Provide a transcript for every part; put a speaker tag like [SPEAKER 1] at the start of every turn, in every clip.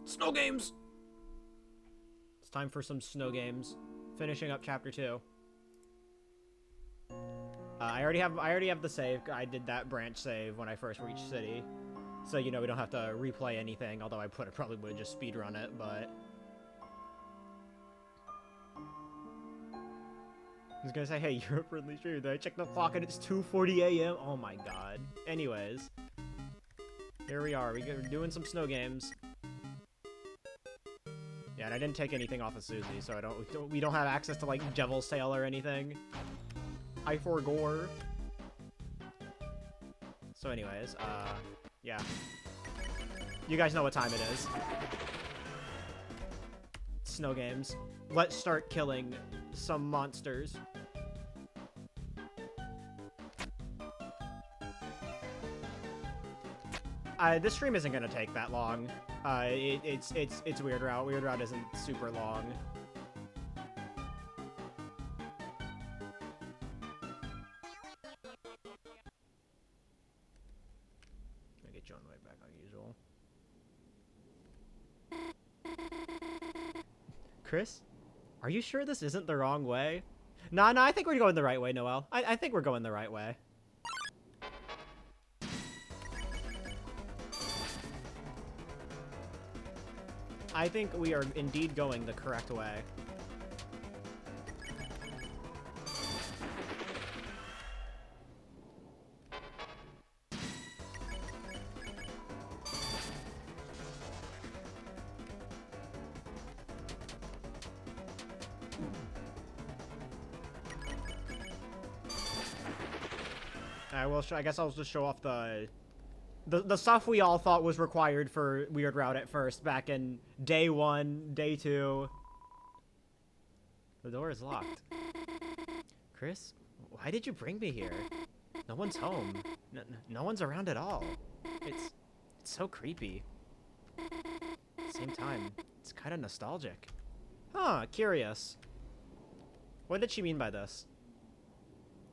[SPEAKER 1] Snow games! It's time for some snow games. Finishing up chapter 2. I already have the save. I did that branch save when I first reached city. So, you know, we don't have to replay anything, although I probably would just speedrun it, but... I was gonna say, hey, you're a friendly streamer. Then I checked the clock and it's 2:40 a.m. Oh my god. Anyways. Here we are. We're doing some snow games. Yeah, and I didn't take anything off of Susie, so we don't have access to, like, Devil's Tail or anything. I forgore. So anyways, yeah. You guys know what time it is. Snow games. Let's start killing some monsters. This stream isn't gonna take that long. It's Weird Route. Weird Route isn't super long. I get John right back like usual. Chris, are you sure this isn't the wrong way? No, I think we're going the right way, Noel. I think we're going the right way. I think we are indeed going the correct way. I guess I'll just show off the stuff we all thought was required for Weird Route at first, back in day 1, day 2. The door is locked. Chris, why did you bring me here? No one's home. No one's around at all. It's so creepy. At the same time, it's kind of nostalgic. Huh, curious. What did she mean by this?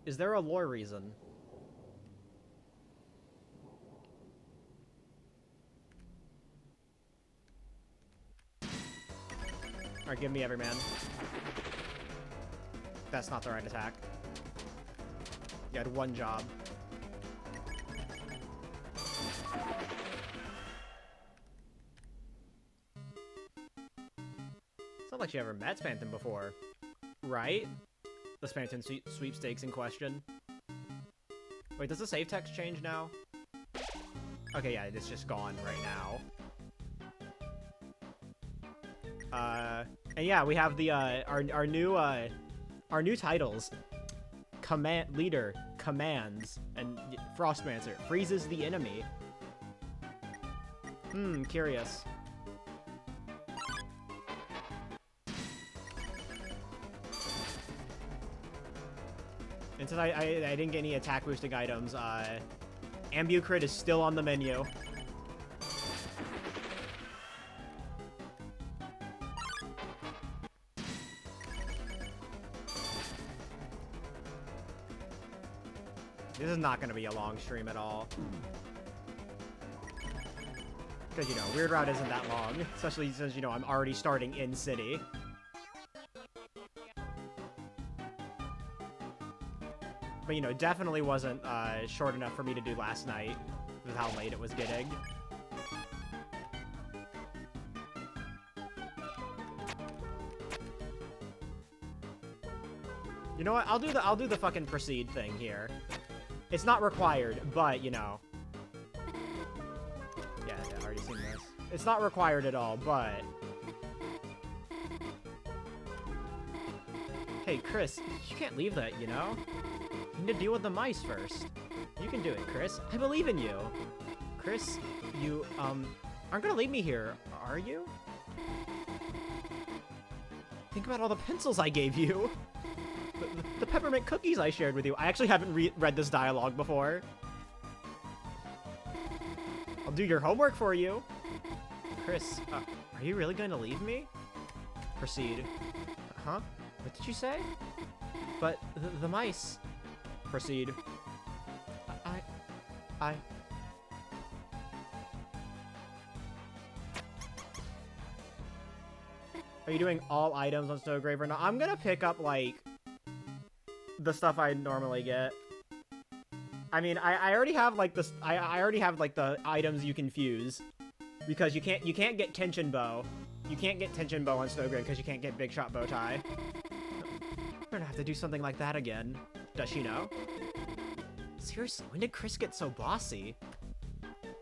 [SPEAKER 1] Is there a lore reason? Alright, give me Everyman. That's not the right attack. You had one job. It's not like you ever met Spanton before. Right? The Spanton sweepstakes in question. Wait, does the save text change now? Okay, yeah, it's just gone right now. And yeah, we have the our new titles. Command Leader, Commands, and Frostmancer freezes the enemy. Curious. And since I didn't get any attack boosting items, Ambucrit is still on the menu. This is not going to be a long stream at all. Because, you know, Weird Route isn't that long. Especially since, you know, I'm already starting in city. But, you know, definitely wasn't short enough for me to do last night with how late it was getting. You know what? I'll do the fucking proceed thing here. It's not required, but, you know. Yeah, I've already seen this. It's not required at all, but... Hey, Chris, you can't leave that, you know? You need to deal with the mice first. You can do it, Chris. I believe in you. Chris, you, aren't gonna leave me here, are you? Think about all the pencils I gave you. The peppermint cookies I shared with you. I actually haven't read this dialogue before. I'll do your homework for you. Chris, are you really going to leave me? Proceed. Huh? What did you say? But the mice. Proceed. Are you doing all items on Snowgrave or not? I'm gonna pick up, like, the stuff I normally get. I mean, I already have, like, this. I already have, like, the items you can fuse. Because you can't get Tension Bow. You can't get Tension Bow on Snowgrave because you can't get Big Shot Bow Tie. We're gonna have to do something like that again. Does she know? Seriously, when did Chris get so bossy?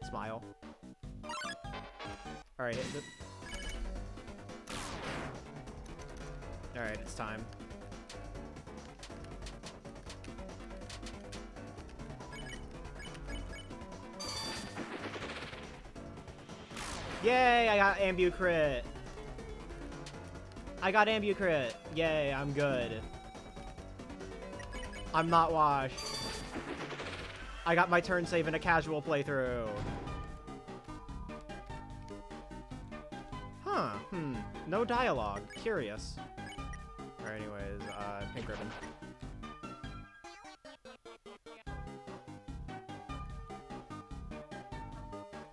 [SPEAKER 1] Smile. Alright, Alright, it's time. Yay, I got Ambu crit. I got Ambu crit. Yay, I'm good. I'm not washed. I got my turn save in a casual playthrough. Huh, no dialogue. Curious. Alright, anyways, pink ribbon.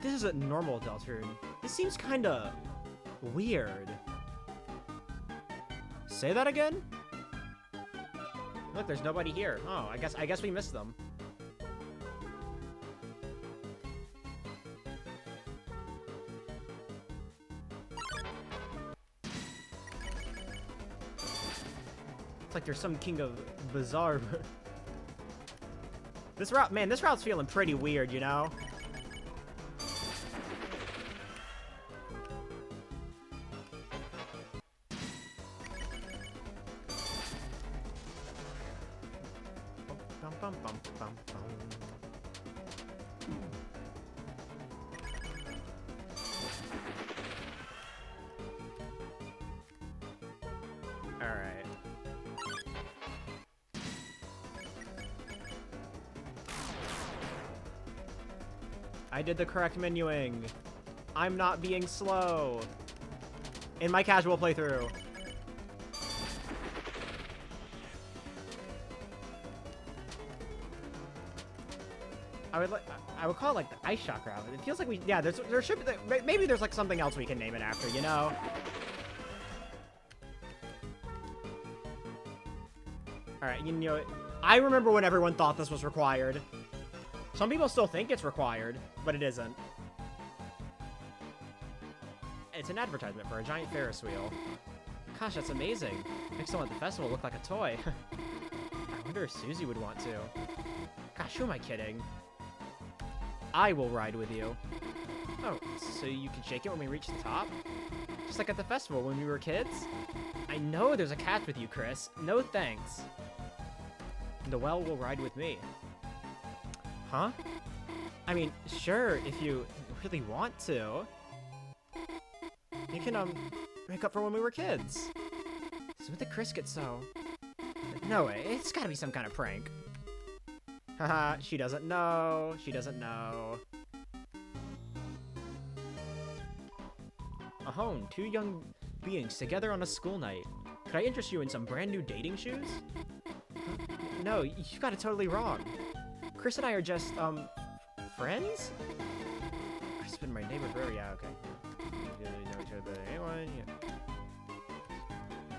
[SPEAKER 1] This isn't normal Deltarune. This seems kinda weird. Say that again? Look, there's nobody here. Oh, I guess we missed them. It's like there's some king of bizarre. This route, man, this route's feeling pretty weird, you know? Alright. I did the correct menuing. I'm not being slow. In my casual playthrough. I would call it like the ice shock route. It feels like there should be, maybe there's like something else we can name it after, you know? Alright, you know, I remember when everyone thought this was required. Some people still think it's required, but it isn't. It's an advertisement for a giant Ferris wheel. Gosh, that's amazing. Makes someone at the festival look like a toy. I wonder if Susie would want to. Gosh, who am I kidding? I will ride with you. Oh, so you can shake it when we reach the top? Just like at the festival when we were kids? I know there's a catch with you, Chris. No thanks. Noelle will ride with me. Huh? I mean, sure, if you really want to. You can, make up for when we were kids. So when did Chris get so... No way, it's gotta be some kind of prank. Haha, she doesn't know. She doesn't know. Ahone, two young beings together on a school night. Could I interest you in some brand new dating shoes? No, you got it totally wrong. Chris and I are just, friends? Chris has been my neighbor forever. Yeah, okay. Know each other, anyone? Yeah.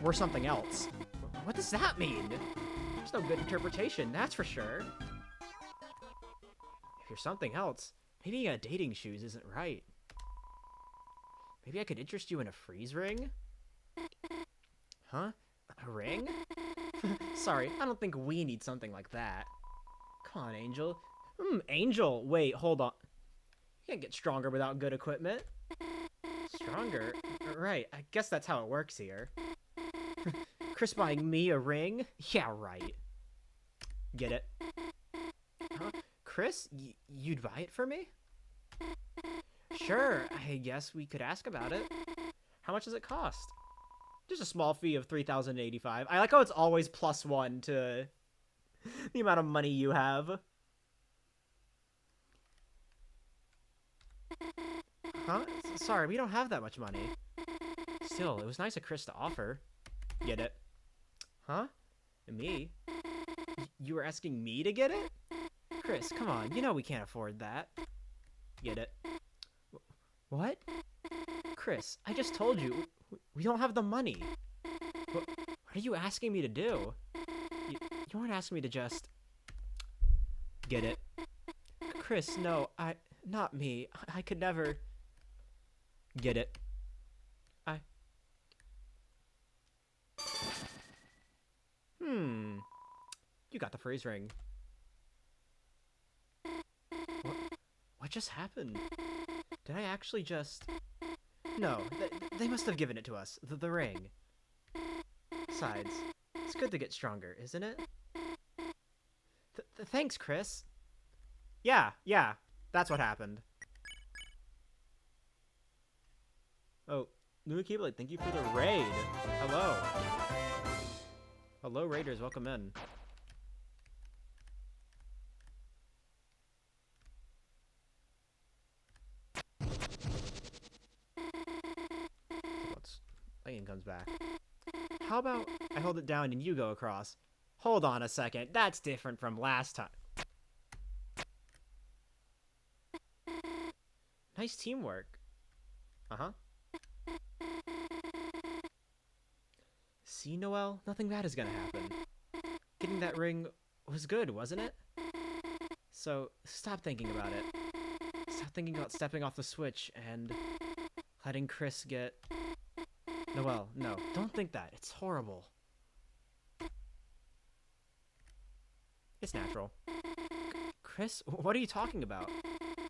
[SPEAKER 1] We're something else. What does that mean? There's no good interpretation, that's for sure. If you're something else, maybe dating shoes isn't right. Maybe I could interest you in a freeze ring? Huh? A ring? Sorry, I don't think we need something like that. Come on, Angel. Angel! Wait, hold on. You can't get stronger without good equipment. Stronger? Right, I guess that's how it works here. Chris buying me a ring? Yeah, right. Get it? Huh? Chris, you'd buy it for me? Sure, I guess we could ask about it. How much does it cost? Just a small fee of $3,085. I like how it's always +1 to the amount of money you have. Huh? Sorry, we don't have that much money. Still, it was nice of Chris to offer. Get it? Huh? Me? You were asking me to get it? Chris, come on, you know we can't afford that. Get it? What? Chris, I just told you, We don't have the money. What are you asking me to do? You weren't asking me to just... Get it. Chris, no, not me. I could never... Get it. You got the freeze ring. What just happened? Did I actually just... No, they must have given it to us. The ring. Besides, it's good to get stronger, isn't it? Thanks, Chris. Yeah, that's what happened. Oh, new Keyblade, thank you for the raid. Hello. Hello, raiders, welcome in. Lightning comes back. How about I hold it down and you go across? Hold on a second, that's different from last time. Nice teamwork. Uh-huh. See, Noelle? Nothing bad is gonna happen. Getting that ring was good, wasn't it? So, stop thinking about it. Stop thinking about stepping off the switch and letting Chris get... Noelle, no, don't think that. It's horrible. It's natural. Chris, what are you talking about?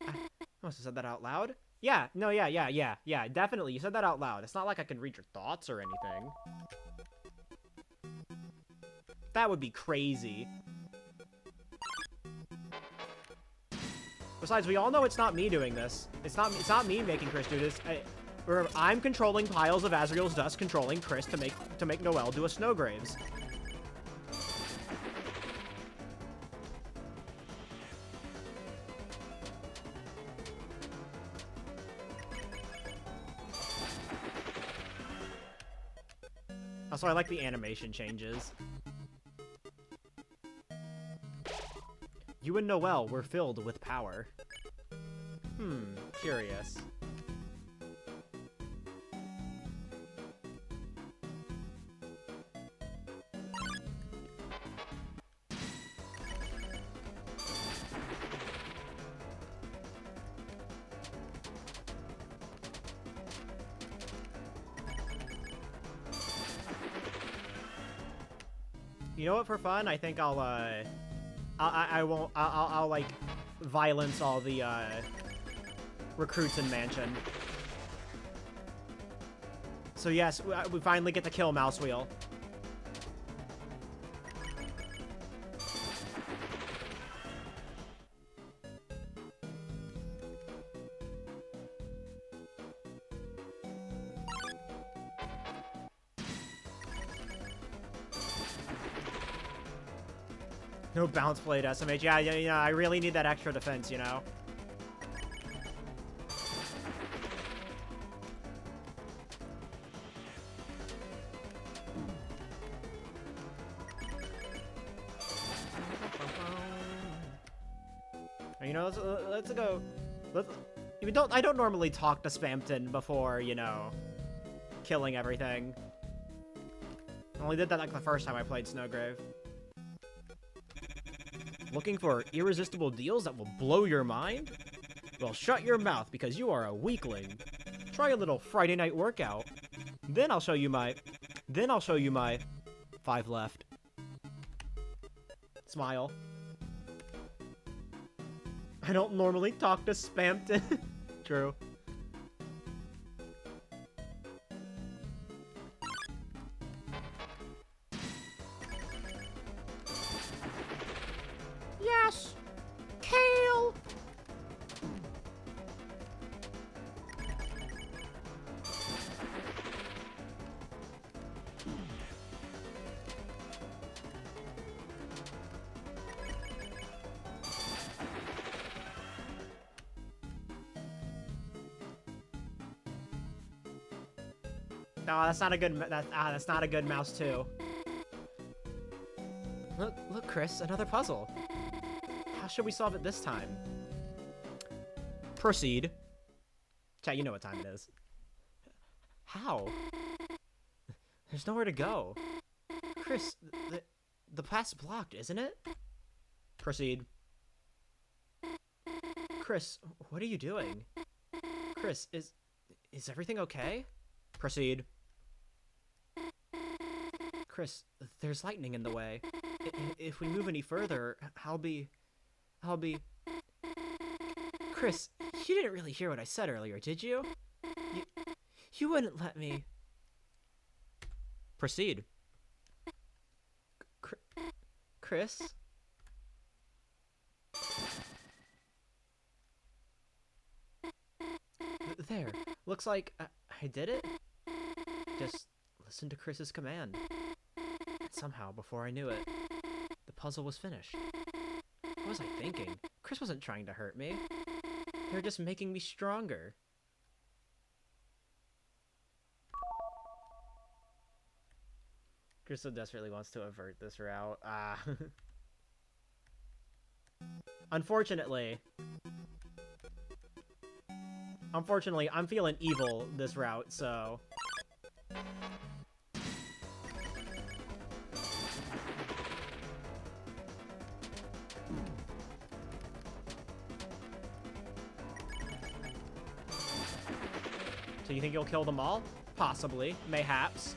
[SPEAKER 1] I must have said that out loud? Yeah, no, yeah, definitely. You said that out loud. It's not like I can read your thoughts or anything. That would be crazy. Besides, we all know it's not me doing this. It's not me making Chris do this. I'm controlling piles of Azrael's dust, controlling Chris to make Noelle do a Snowgraves. Also, I like the animation changes. You and Noelle were filled with power. Curious. You know what, for fun, I think I'll like violence all the recruits in Mansion. So yes, we finally get to kill Mouse Wheel. No bounce blade SMH. Yeah, I really need that extra defense, you know? You know, let's go. I don't normally talk to Spamton before, you know, killing everything. I only did that like the first time I played Snowgrave. Looking for irresistible deals that will blow your mind? Well, shut your mouth because you are a weakling. Try a little Friday night workout. Then I'll show you my 5 left. Smile. I don't normally talk to Spamton. True. Yes! Kale! No, that's not a good. That's not a good mouse too. Look, Chris, another puzzle. How should we solve it this time? Proceed. Chat, you know what time it is. How? There's nowhere to go. Chris, the path's blocked, isn't it? Proceed. Chris, what are you doing? Chris, is everything okay? Proceed. Chris, there's lightning in the way. If we move any further, I'll be... Chris, you didn't really hear what I said earlier, did you? You wouldn't let me... Proceed. Chris? There. Looks like I did it. Just listen to Chris's command. And somehow, before I knew it, the puzzle was finished. What was I thinking? Chris wasn't trying to hurt me. They were just making me stronger. Chris so desperately wants to avert this route. Unfortunately, I'm feeling evil this route, so... So you think you'll kill them all? Possibly. Mayhaps.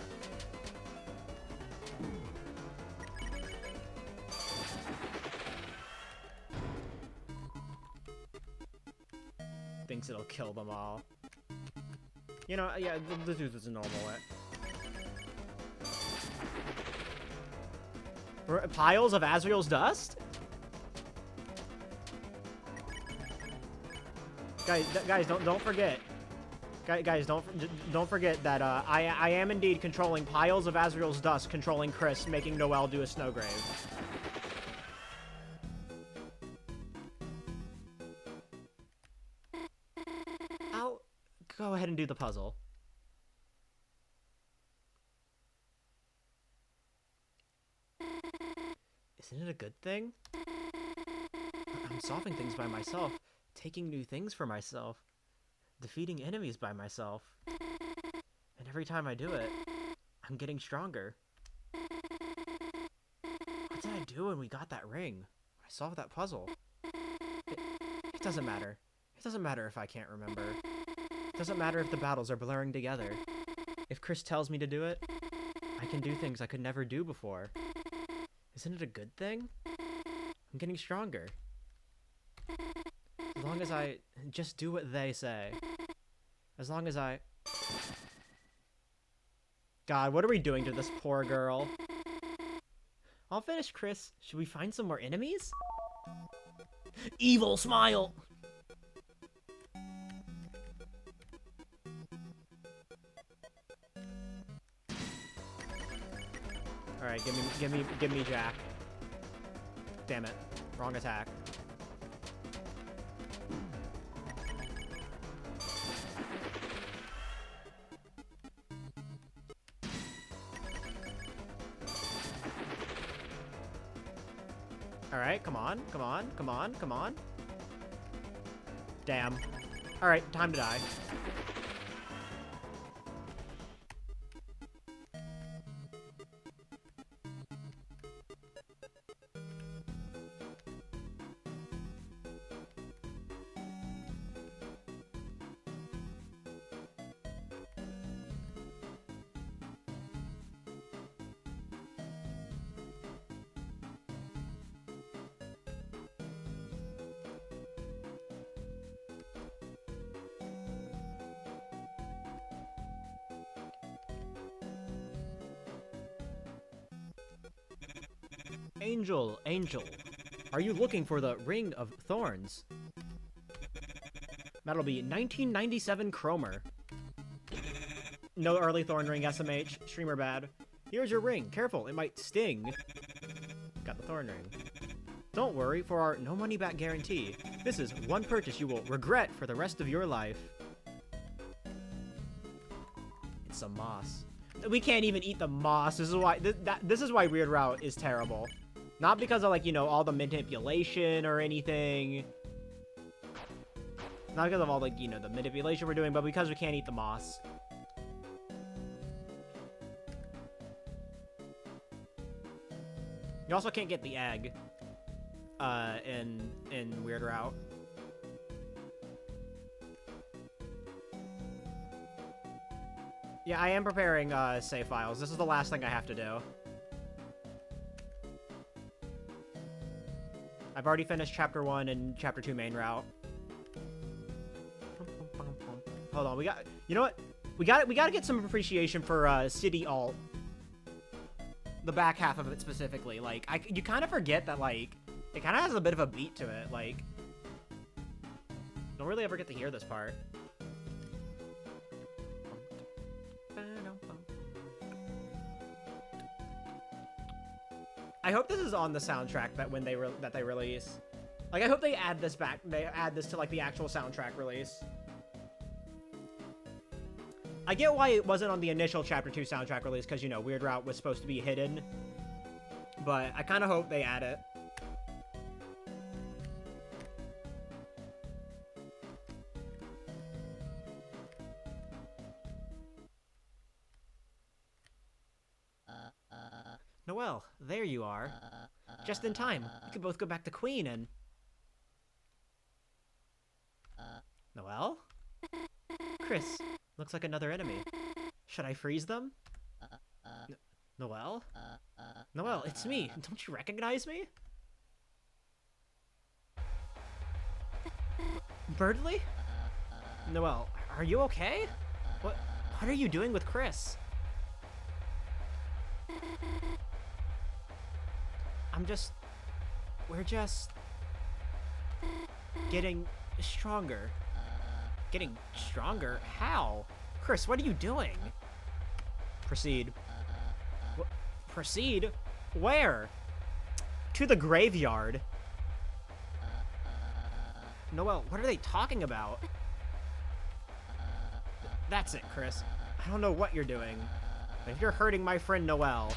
[SPEAKER 1] Thinks it'll kill them all. You know, yeah, the dude is a normal way. Piles of Azrael's dust? Guys, don't forget. Guys, don't forget that I am indeed controlling piles of Azrael's dust, controlling Chris, making Noelle do a snow grave. I'll go ahead and do the puzzle. Isn't it a good thing? I'm solving things by myself, taking new things for myself. Defeating enemies by myself. And every time I do it, I'm getting stronger. What did I do when we got that ring? I solved that puzzle. It doesn't matter. It doesn't matter if I can't remember. It doesn't matter if the battles are blurring together. If Chris tells me to do it, I can do things I could never do before. Isn't it a good thing? I'm getting stronger. As long as I just do what they say. As long as I... God, what are we doing to this poor girl? I'll finish, Chris. Should we find some more enemies? Evil smile! Alright, give me Jack. Damn it. Wrong attack. Alright, come on, come on, come on, come on. Damn. Alright, time to die. Angel, Angel, are you looking for the Ring of Thorns? That'll be 1997 Chromer. No early Thorn Ring SMH, streamer bad. Here's your ring, careful, it might sting. Got the Thorn Ring. Don't worry, for our no money back guarantee, this is one purchase you will regret for the rest of your life. It's some moss. We can't even eat the moss. This is why this is why Weird Route is terrible. Not because of, like, you know, all the manipulation or anything. Not because of all, like, you know, the manipulation we're doing, but because we can't eat the moss. You also can't get the egg in Weird Route. Yeah, I am preparing save files. This is the last thing I have to do. I've already finished Chapter 1 and Chapter 2 main route. Hold on, you know what? We gotta get some appreciation for City Alt. The back half of it specifically. Like, you kind of forget that, like, it kind of has a bit of a beat to it. Like, don't really ever get to hear this part. I hope this is on the soundtrack that when they release. Like, I hope they add this back. They add this to, like, the actual soundtrack release. I get why it wasn't on the initial Chapter 2 soundtrack release, because, you know, Weird Route was supposed to be hidden. But I kind of hope they add it. Noelle, there you are. Just in time. We could both go back to Queen and... Noelle? Chris, looks like another enemy. Should I freeze them? Noelle? Noelle, it's me. Don't you recognize me? Birdly? Noelle, are you okay? What are you doing with Chris? We're just getting stronger. Getting stronger? How? Chris, what are you doing? Proceed. Proceed? Where? To the graveyard. Noelle, what are they talking about? That's it, Chris. I don't know what you're doing. But if you're hurting my friend Noelle,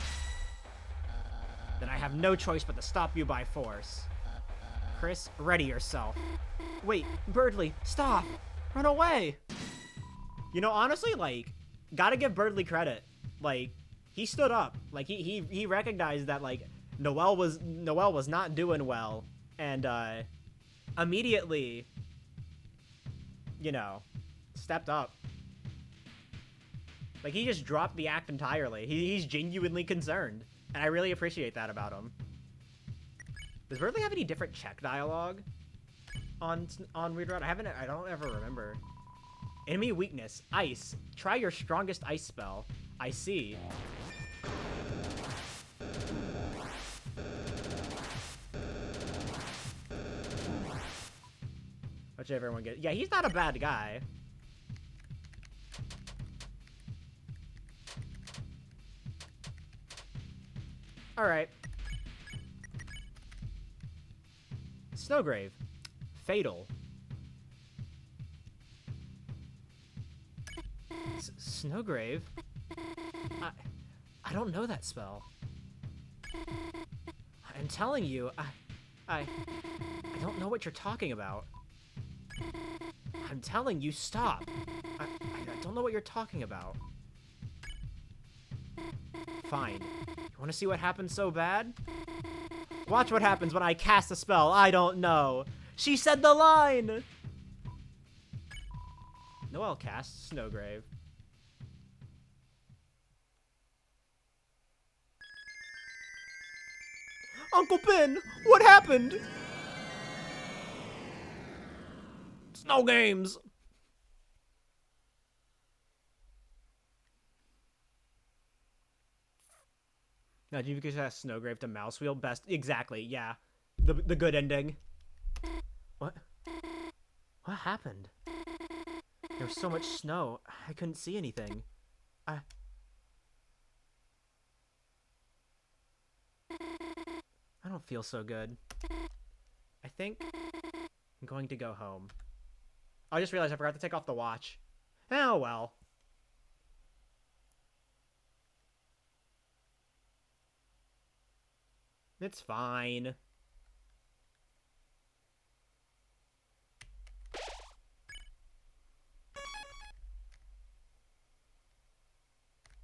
[SPEAKER 1] then I have no choice but to stop you by force. Chris, ready yourself. Wait, Birdly, stop! Run away! You know, honestly, like, gotta give Birdly credit. Like, he stood up. Like, he recognized that, like, Noelle was not doing well. And, immediately, you know, stepped up. Like, he just dropped the act entirely. He's genuinely concerned. And I really appreciate that about him. Does Birdly have any different check dialogue on Weird Route? I don't ever remember. Enemy weakness, ice. Try your strongest ice spell. I see. Which everyone gets. Yeah, he's not a bad guy. Alright. Snowgrave. Fatal. Snowgrave? I don't know that spell. I'm telling you, I don't know what you're talking about. I'm telling you, stop. I don't know what you're talking about. Fine. You want to see what happens so bad? Watch what happens when I cast a spell. I don't know. She said the line! Noelle casts Snowgrave. Uncle Ben, what happened? Snow games. No, you could have Snowgrave to Mousewheel. Best, exactly. Yeah, the good ending. What happened? There was so much snow, I couldn't see anything. I don't feel so good. I think I'm going to go home. I just realized I forgot to take off the watch. Oh well. It's fine.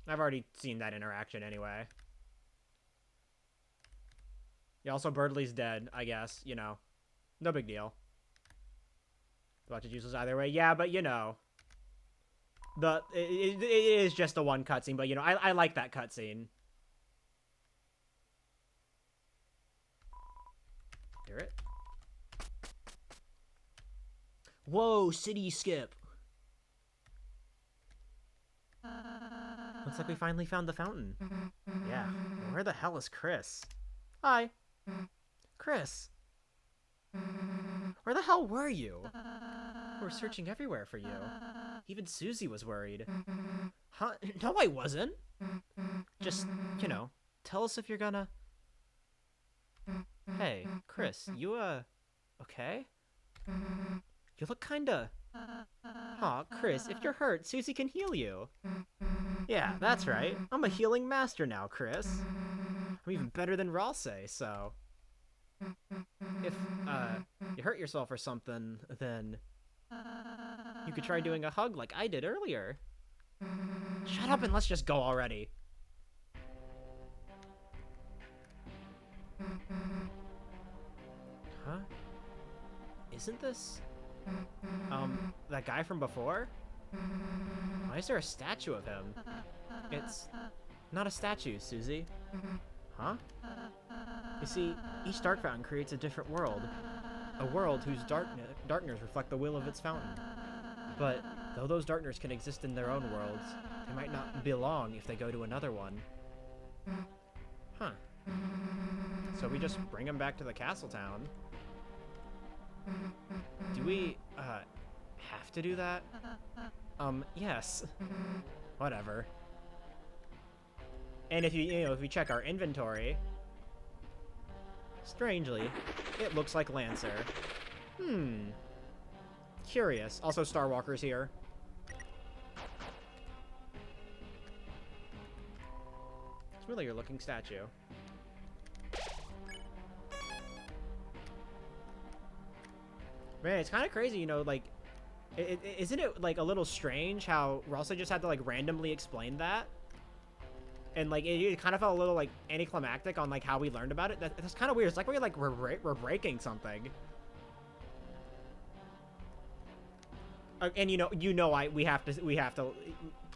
[SPEAKER 1] I've already seen that interaction anyway. Yeah, also Birdley's dead, I guess, you know. No big deal. A bunch of useless either way. Yeah, but you know. It is just the one cutscene, but you know, I like that cutscene. Hear it? Whoa, city skip. Looks like we finally found the fountain. Yeah. Where the hell is Chris? Hi. Chris. Where the hell were you? We were searching everywhere for you. Even Susie was worried. Huh? No, I wasn't. Just, you know, tell us if you're gonna... Hey, Chris, you, okay? You look kinda... Aw, Chris, if you're hurt, Susie can heal you. Yeah, that's right. I'm a healing master now, Chris. I'm even better than Ralsei, so... If, you hurt yourself or something, then... You could try doing a hug like I did earlier. Shut up and let's just go already. Huh? Isn't this... that guy from before? Why is there a statue of him? It's not a statue, Susie. Huh? You see, each dark fountain creates a different world. A world whose darkness reflect the will of its fountain. But though those darkness can exist in their own worlds, they might not belong if they go to another one. Huh. So we just bring them back to the castle town. Do we, have to do that? Yes. Whatever. And if if we check our inventory, strangely, it looks like Lancer. Curious. Also, Starwalker's here. Familiar looking statue. Man, it's kind of crazy, you know, like, isn't it, like, a little strange how Ralsei just had to, like, randomly explain that? And, like, it kind of felt a little, like, anticlimactic on, like, how we learned about it. That's kind of weird. It's like we're breaking something. And, we have to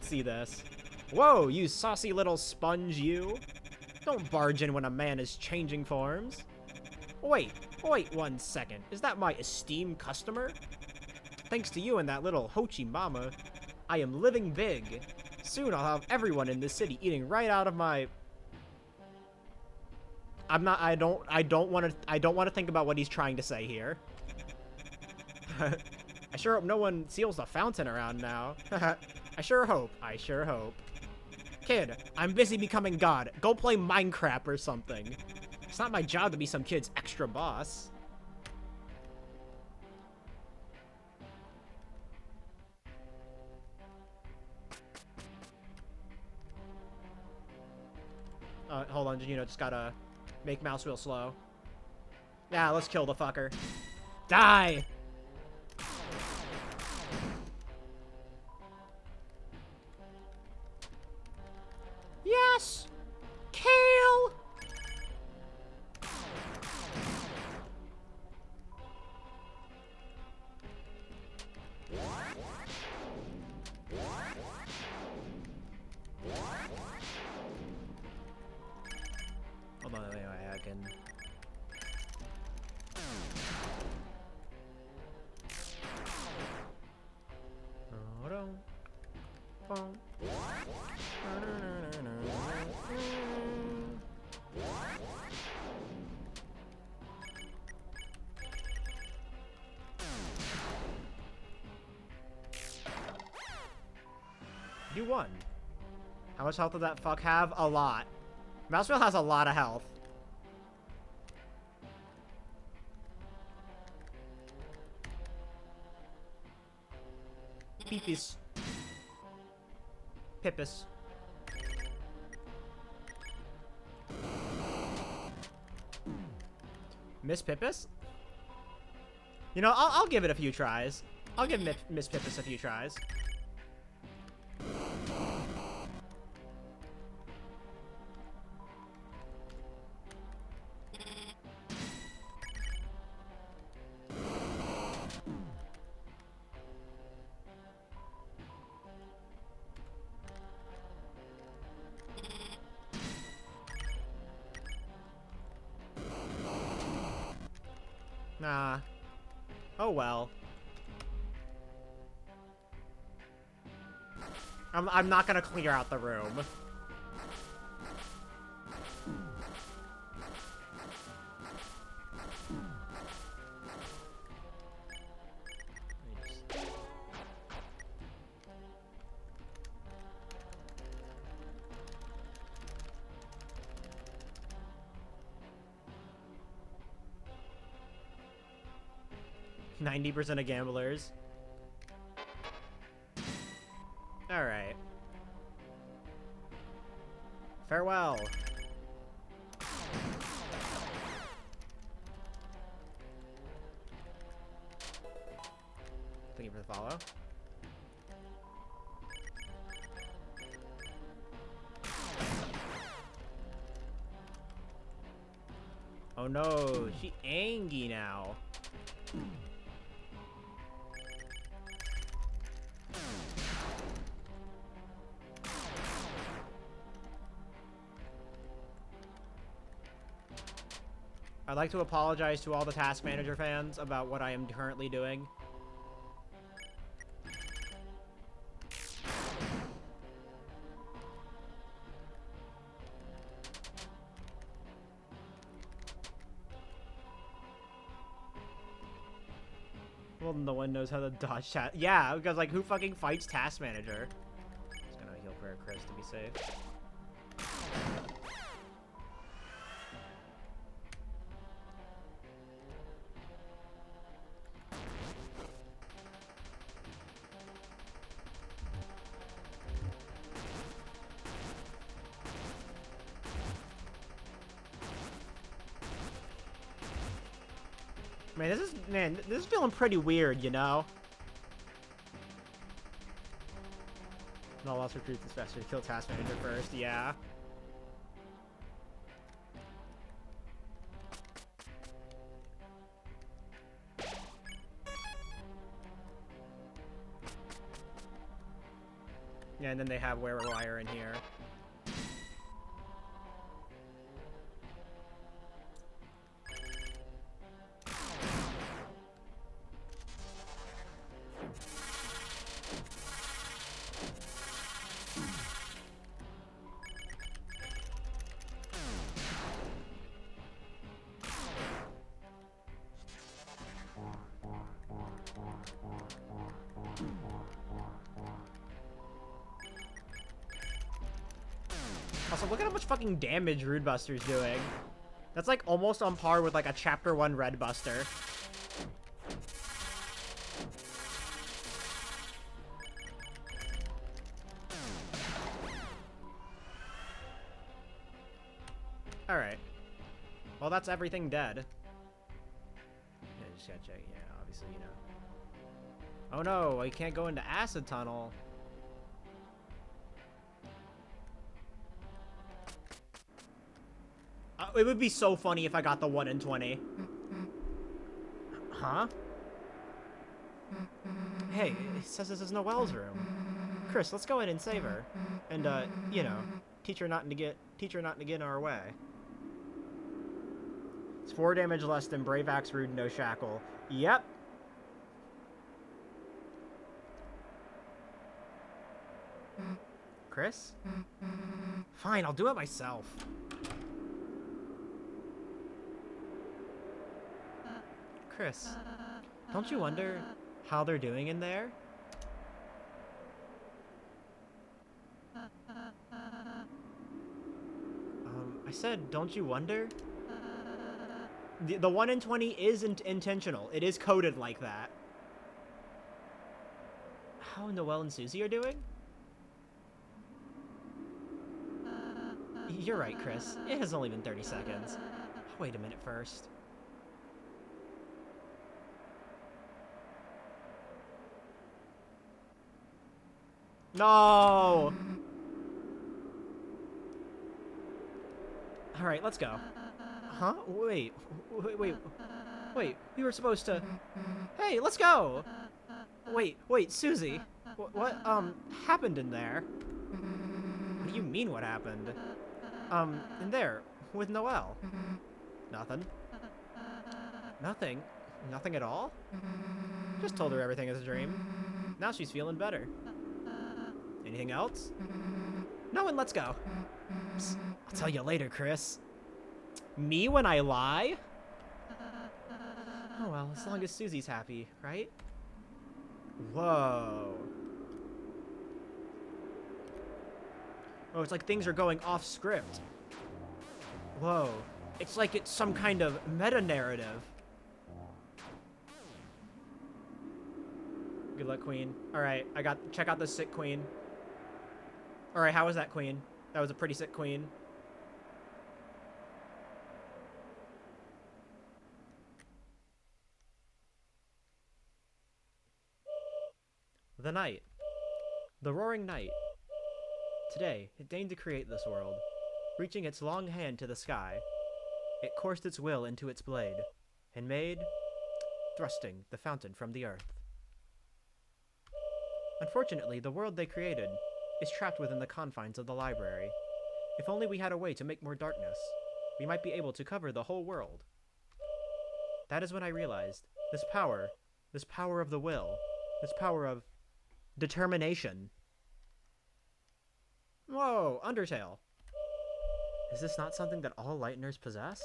[SPEAKER 1] see this. Whoa, you saucy little sponge, you. Don't barge in when a man is changing forms. Wait 1 second. Is that my esteemed customer? Thanks to you and that little Hochi mama, I am living big. Soon I'll have everyone in this city eating right out of my... I don't want to think about what he's trying to say here. I sure hope no one seals the fountain around now. I sure hope. Kid, I'm busy becoming God. Go play Minecraft or something. It's not my job to be some kid's extra boss. Hold on, just gotta make mouse wheel slow. Yeah, let's kill the fucker. Die! Yes! Kill! Hold on, anyway, I can... You won. How much health did that fuck have? A lot. Mousewheel has a lot of health. Peepus. Pippus. Miss Pippus? You know, I'll give it a few tries. I'll give Miss Pippus a few tries. Oh well. I'm not gonna clear out the room. Ninety 90% of gamblers. Alright. Farewell. Thank you for the follow. Oh no, she angry now. I'd like to apologize to all the Task Manager fans about what I am currently doing. Well, no one knows how to dodge chat. Yeah, because, like, who fucking fights Task Manager? Just gonna heal for Chris to be safe. Man, this is feeling pretty weird, you know? No loss recruits especially kill Task Manager first, yeah. Yeah, and then they have Wear Wire in here. Also, look at how much fucking damage Rude Buster's doing. That's like almost on par with like a Chapter 1 Red Buster. Alright. Well, that's everything dead. Yeah, just gotta check. Yeah, obviously, you know. Oh no, I can't go into Acid Tunnel. It would be so funny if I got the 1 in 20. Huh? Hey, it says this is Noelle's room. Chris, let's go in and save her. And, you know, teach her not to get in our way. It's 4 damage less than Brave Axe, Rude, No Shackle. Yep. Chris? Fine, I'll do it myself. Chris, don't you wonder how they're doing in there? I said, don't you wonder? The 1 in 20 isn't intentional. It is coded like that. How Noelle and Susie are doing? You're right, Chris. It has only been 30 seconds. Wait a minute first. No! Alright, let's go. Huh? Wait, we were supposed to... Hey, let's go! Wait, Susie. What happened in there? What do you mean, what happened? In there, with Noelle. Nothing. Nothing? Nothing at all? Just told her everything is a dream. Now she's feeling better. Anything else? No, and let's go. Psst, I'll tell you later, Chris. Me when I lie? Oh well, as long as Susie's happy, right? Whoa. Oh, it's like things are going off script. Whoa. It's like it's some kind of meta-narrative. Good luck, Queen. Alright, check out this sick Queen. Alright, how was that, Queen? That was a pretty sick Queen. The night. The roaring night. Today, it deigned to create this world. Reaching its long hand to the sky, it coursed its will into its blade, and made, thrusting the fountain from the earth. Unfortunately, the world they created is trapped within the confines of the library. If only we had a way to make more darkness, we might be able to cover the whole world. That is when I realized, this power of the will, this power of determination. Whoa, Undertale. Is this not something that all Lighteners possess?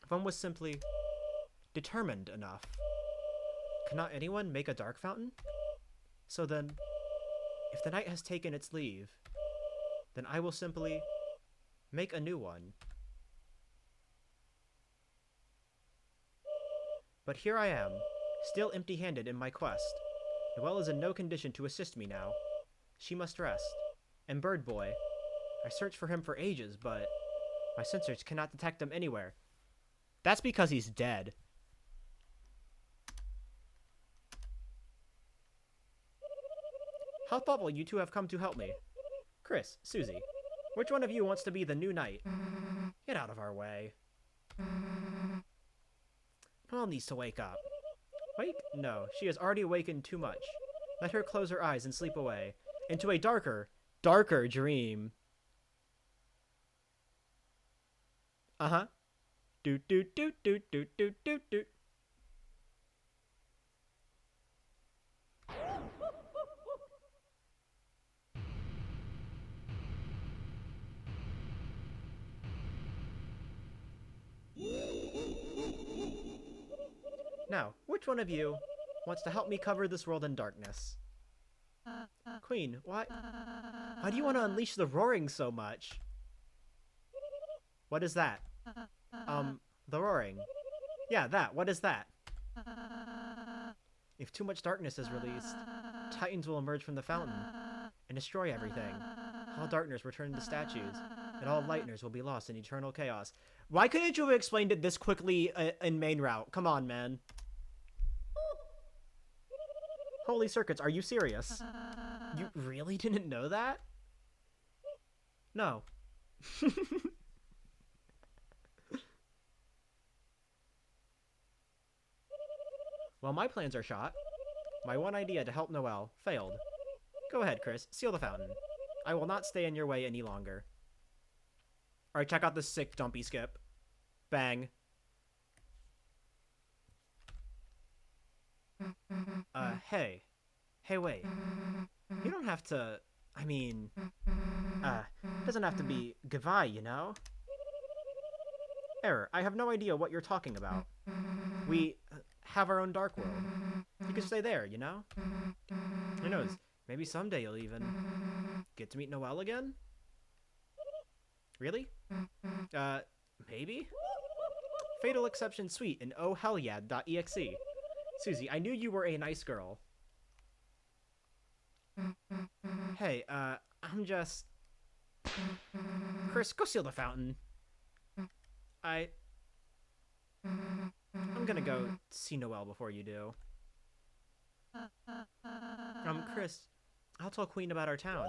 [SPEAKER 1] If one was simply determined enough, cannot anyone make a dark fountain? So then, if the night has taken its leave, then I will simply make a new one. But here I am, still empty-handed in my quest. Noelle is in no condition to assist me now. She must rest. And Bird Boy, I searched for him for ages, but my sensors cannot detect him anywhere. That's because he's dead. How thoughtful you two have come to help me. Chris, Susie, which one of you wants to be the new knight? Get out of our way. Noelle needs to wake up. Wake? No, she has already awakened too much. Let her close her eyes and sleep away into a darker dream. Uh-huh. Doot doot doot doot doot doot doot doot. Now, which one of you wants to help me cover this world in darkness? Queen, why do you want to unleash the roaring so much? What is that? The roaring. Yeah, that. What is that? If too much darkness is released, titans will emerge from the fountain and destroy everything. All darkness will turn into statues, and all Lighteners will be lost in eternal chaos. Why couldn't you have explained it this quickly in main route? Come on, man. Holy circuits, are you serious? You really didn't know that? No. Well, my plans are shot. My one idea to help Noelle failed. Go ahead, Chris. Seal the fountain. I will not stay in your way any longer. Alright, check out this sick dumpy skip. Bang. Hey. Hey, wait. You don't have to... I mean... it doesn't have to be goodbye, you know? Error, I have no idea what you're talking about. We have our own dark world. You can stay there, you know? Who knows? Maybe someday you'll even get to meet Noelle again? Really? Maybe? Fatal Exception Suite in oh hell yeah.exe. Susie, I knew you were a nice girl. Hey, I'm just... Chris, go seal the fountain. I'm gonna go see Noelle before you do. Chris, I'll tell Queen about our town.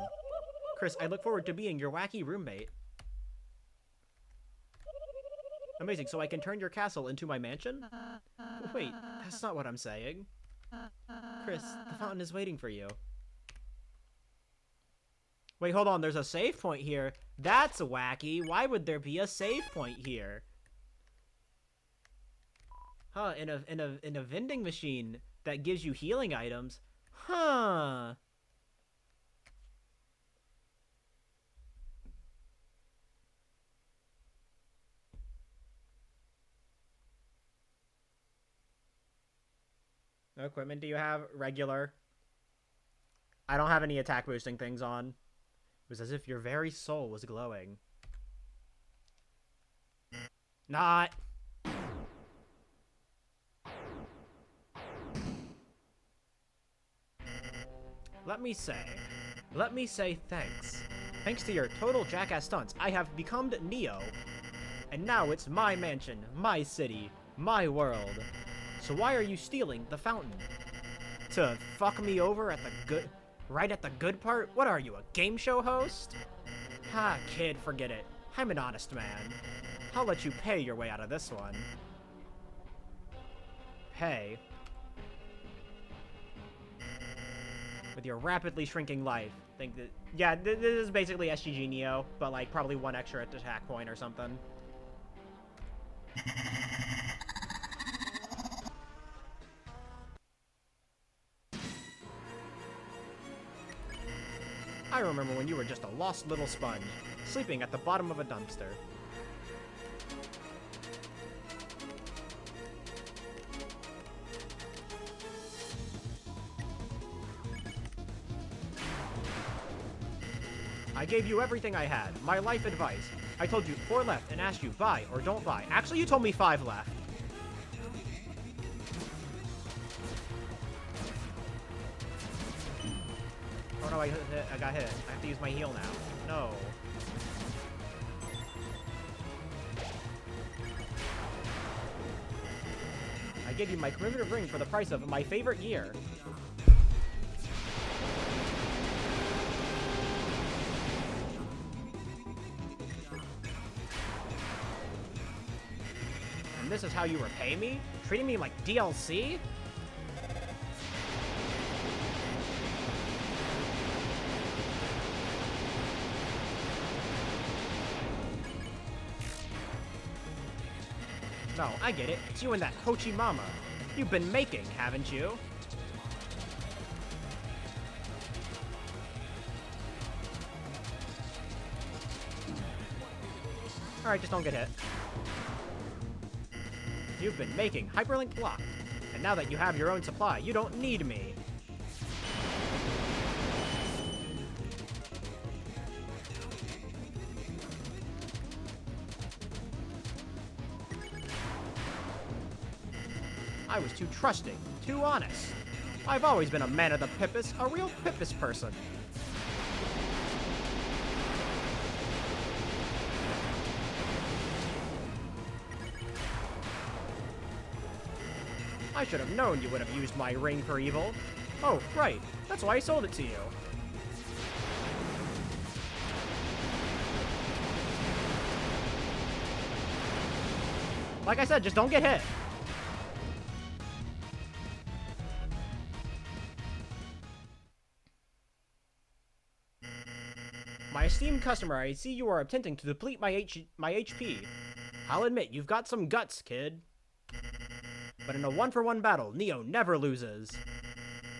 [SPEAKER 1] Chris, I look forward to being your wacky roommate. Amazing, so I can turn your castle into my mansion? Wait, that's not what I'm saying. Chris, the fountain is waiting for you. Wait, hold on, there's a save point here. That's wacky. Why would there be a save point here? Huh, in a vending machine that gives you healing items? Huh. What equipment do you have? Regular. I don't have any attack boosting things on. It was as if your very soul was glowing. Not. Let me say thanks. Thanks to your total jackass stunts, I have become Neo. And now it's my mansion, my city, my world. So why are you stealing the fountain? To fuck me over at the good... right at the good part? What are you, a game show host? Ha, kid, forget it. I'm an honest man. I'll let you pay your way out of this one. Pay? With your rapidly shrinking life. Think that... yeah, this is basically SGG Neo, but like probably one extra attack point or something. I remember when you were just a lost little sponge, sleeping at the bottom of a dumpster. I gave you everything I had, my life advice. I told you 4 left and asked you buy or don't buy. Actually, you told me 5 left. Oh no, I got hit. I have to use my heal now. No. I gave you my commemorative ring for the price of my favorite year. And this is how you repay me? Treating me like DLC? No, I get it. It's you and that Hochi Mama. You've been making, haven't you? Alright, just don't get hit. You've been making hyperlink blocked. And now that you have your own supply, you don't need me. I was too trusting, too honest. I've always been a man of the Pippus, a real Pippus person. I should have known you would have used my ring for evil. Oh, right. That's why I sold it to you. Like I said, just don't get hit. My esteemed customer, I see you are attempting to deplete my HP. I'll admit, you've got some guts, kid. But in a 1-for-1 battle, Neo never loses.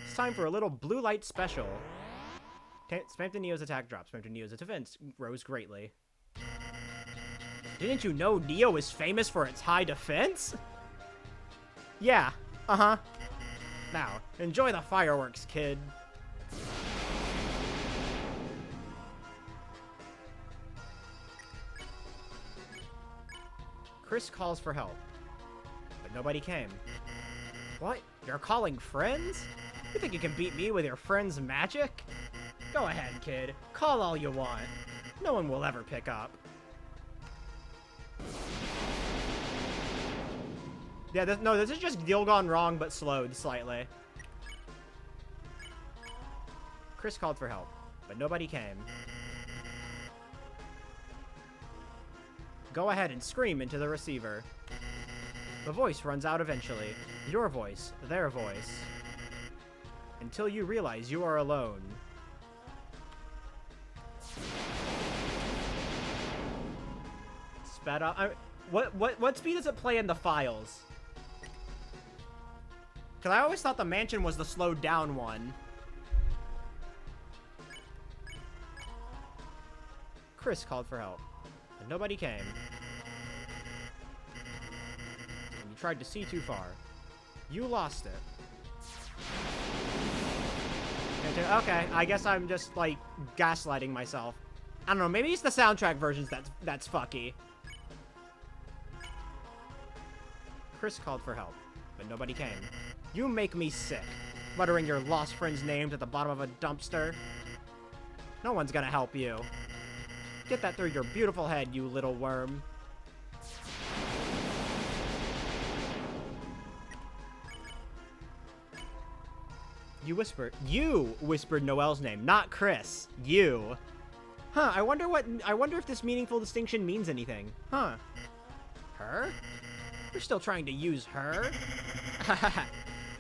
[SPEAKER 1] It's time for a little blue light special. Spam to Neo's attack drop. Spam to Neo's defense rose greatly. Didn't you know Neo is famous for its high defense? Yeah, uh-huh. Now, enjoy the fireworks, kid. Chris calls for help, but nobody came. What? You're calling friends? You think you can beat me with your friend's magic? Go ahead, kid. Call all you want. No one will ever pick up. Yeah, this is just deal gone wrong, but slowed slightly. Chris called for help, but nobody came. Go ahead and scream into the receiver. The voice runs out eventually. Your voice, their voice. Until you realize you are alone. Sped up. What speed does it play in the files? Because I always thought the mansion was the slowed down one. Chris called for help, but nobody came. And you tried to see too far. You lost it. Okay, I guess I'm just, like, gaslighting myself. I don't know, maybe it's the soundtrack versions that's fucky. Chris called for help, but nobody came. You make me sick, muttering your lost friend's name at the bottom of a dumpster. No one's gonna help you. Get that through your beautiful head, you little worm. You whispered Noelle's name, not Chris. You. Huh, I wonder if this meaningful distinction means anything. Huh. Her? You're still trying to use her?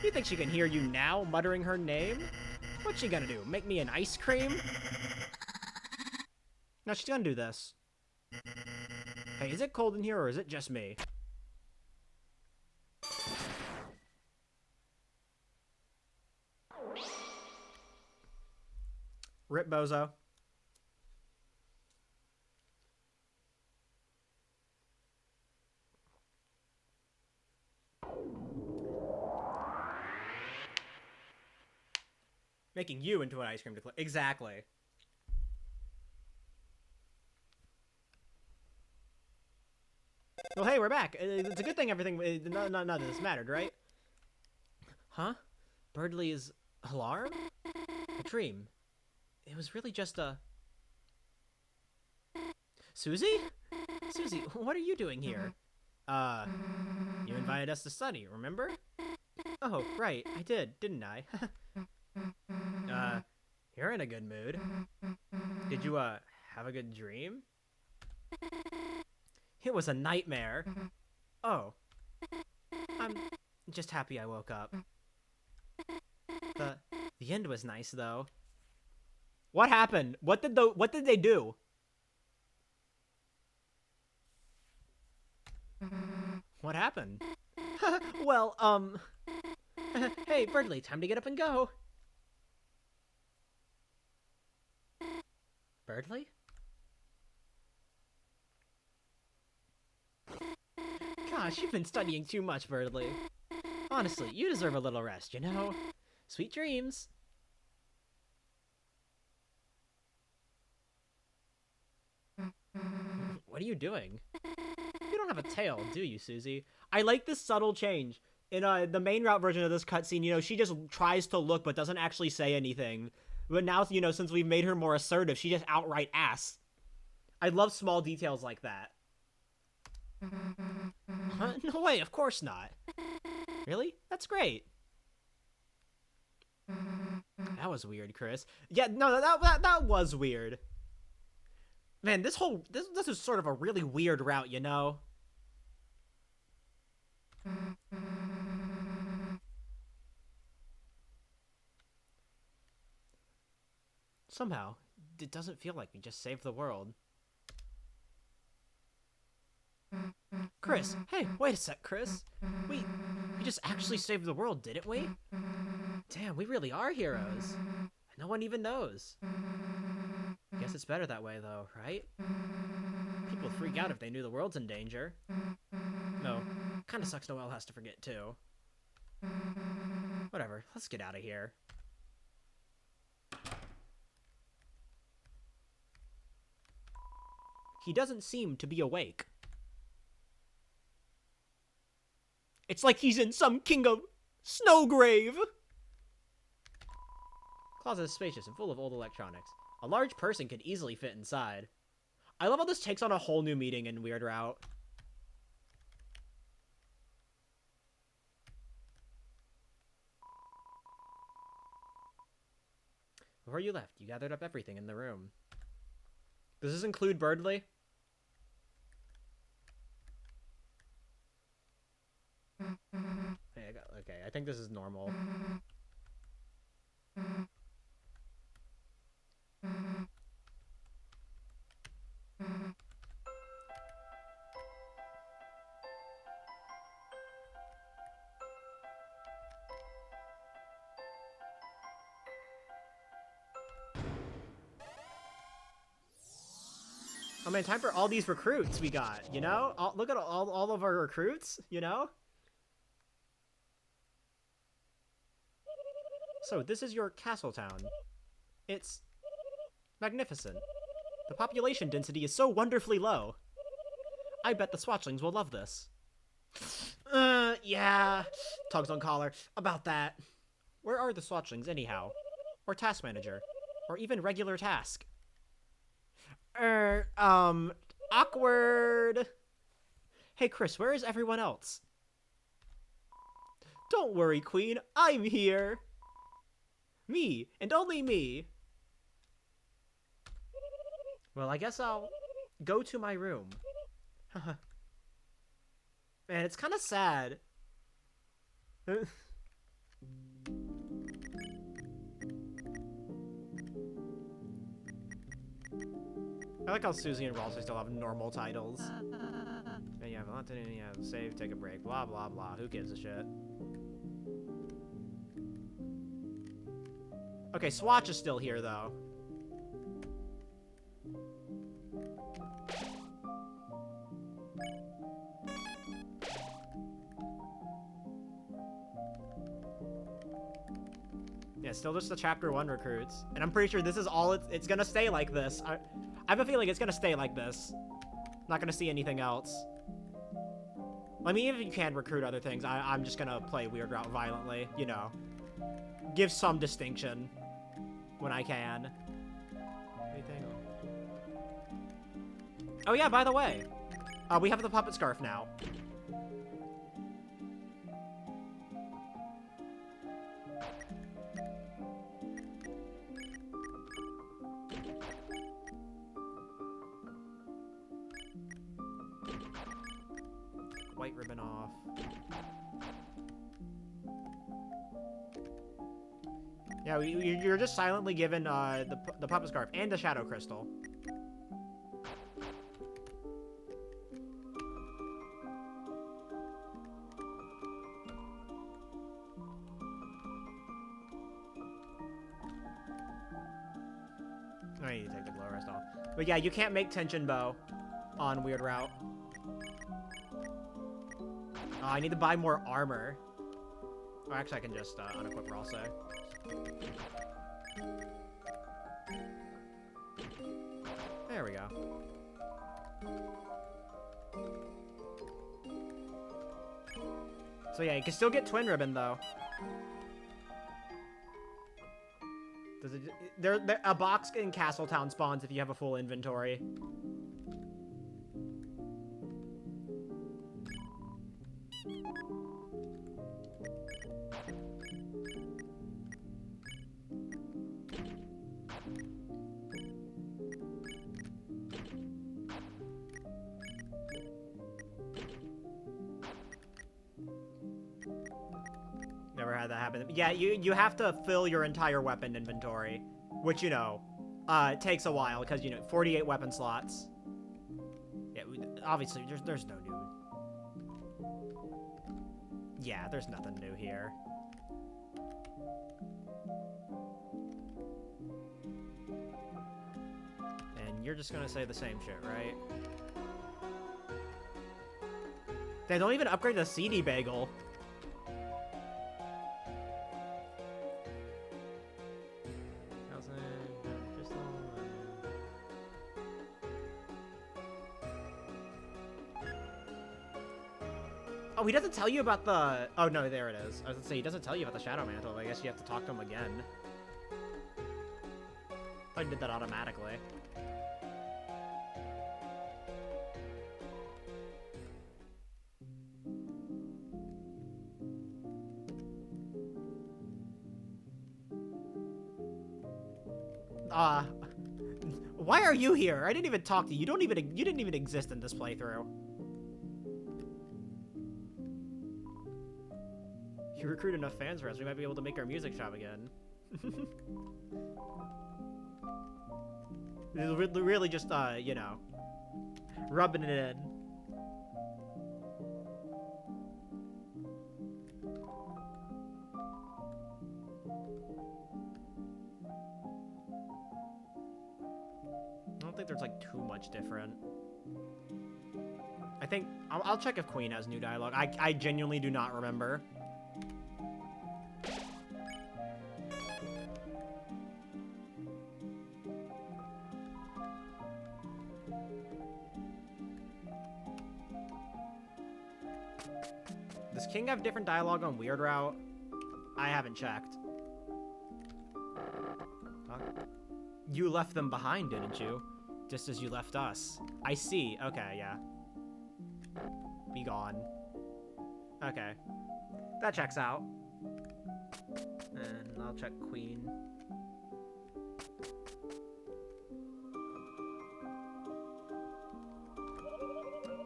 [SPEAKER 1] You think she can hear you now, muttering her name? What's she gonna do, make me an ice cream? No, she's gonna do this. Hey, is it cold in here, or is it just me? Rip Bozo. Making you into an ice cream declare. Exactly. Well, hey, we're back. It's a good thing everything... None of this mattered, right? Huh? Birdley's alarm? A dream. It was really just a... Susie? Susie, what are you doing here? You invited us to study, remember? Oh, right, I did, didn't I? You're in a good mood. Did you, have a good dream? It was a nightmare. Oh. I'm just happy I woke up. The end was nice, though. What happened? What did they do? What happened? Well, hey, Birdley, time to get up and go. Birdley? Gosh, you've been studying too much, Birdley. Honestly, you deserve a little rest, you know? Sweet dreams. What are you doing? You don't have a tail, do you, Susie? I like this subtle change. In the main route version of this cutscene, you know, she just tries to look but doesn't actually say anything. But now, you know, since we've made her more assertive, she just outright asks. I love small details like that. Huh? No way, of course not. Really? That's great. That was weird, Chris. Yeah, no, that was weird. Man, this is sort of a really weird route, you know? Somehow, it doesn't feel like we just saved the world. Chris, hey, wait a sec, Chris. We just actually saved the world, didn't we? Damn, we really are heroes. No one even knows. Guess it's better that way, though, right? People would freak out if they knew the world's in danger. No, kinda sucks Noelle has to forget, too. Whatever, let's get out of here. He doesn't seem to be awake. It's like he's in some king of Snowgrave! Closet is spacious and full of old electronics. A large person could easily fit inside. I love how this takes on a whole new meaning in Weird Route. Before you left, you gathered up everything in the room. Does this include Birdley? Okay, I think this is normal. I mean, time for all these recruits we got, you know? Look at all of our recruits, you know? So, this is your castle town. It's magnificent. The population density is so wonderfully low. I bet the Swatchlings will love this. Yeah. Tugs on collar. About that. Where are the Swatchlings, anyhow? Or task manager? Or even regular task? Awkward. Hey, Chris, where is everyone else? Don't worry, Queen. I'm here. Me, and only me. Well, I guess I'll go to my room. Man, it's kind of sad. I like how Susie and Walter still have normal titles. And you have a lot to do, you have save, take a break, blah blah blah. Who gives a shit? Okay, Swatch is still here though. Yeah, still just the chapter 1 recruits. And I'm pretty sure this is all it's gonna stay like this. I have a feeling it's gonna stay like this. Not gonna see anything else. I mean, even if you can recruit other things, I'm just gonna play Weird Route violently, you know. Give some distinction when I can. Anything? Oh yeah, by the way, we have the puppet scarf now. White ribbon off. Yeah, you're just silently given the puppet scarf and the shadow crystal. I need to take the glow rest off. But yeah, you can't make tension bow on Weird Route. I need to buy more armor. Or actually, I can just unequip her also. There we go. So yeah, you can still get Twin Ribbon though. Does it? A box in Castletown spawns if you have a full inventory. Never had that happen. Yeah, you have to fill your entire weapon inventory, which, you know, takes a while because, you know, 48 weapon slots. Yeah, obviously there's no new. Yeah, there's nothing new here. And you're just gonna say the same shit, right? They don't even upgrade the CD bagel. Oh, he doesn't tell you about the... Oh, no, there it is. I was gonna say, he doesn't tell you about the Shadow Mantle. I guess you have to talk to him again. I did that automatically. Why are you here? I didn't even talk to you. You didn't even exist in this playthrough. You recruit enough fans for us, we might be able to make our music shop again. Really just, you know, rubbing it in. I don't think there's like too much different. I think I'll check if Queen has new dialogue. I genuinely do not remember. Does King have different dialogue on Weird Route? I haven't checked. You left them behind, didn't you? Just as you left us. I see. Okay, yeah. Be gone. Okay. That checks out. And I'll check Queen.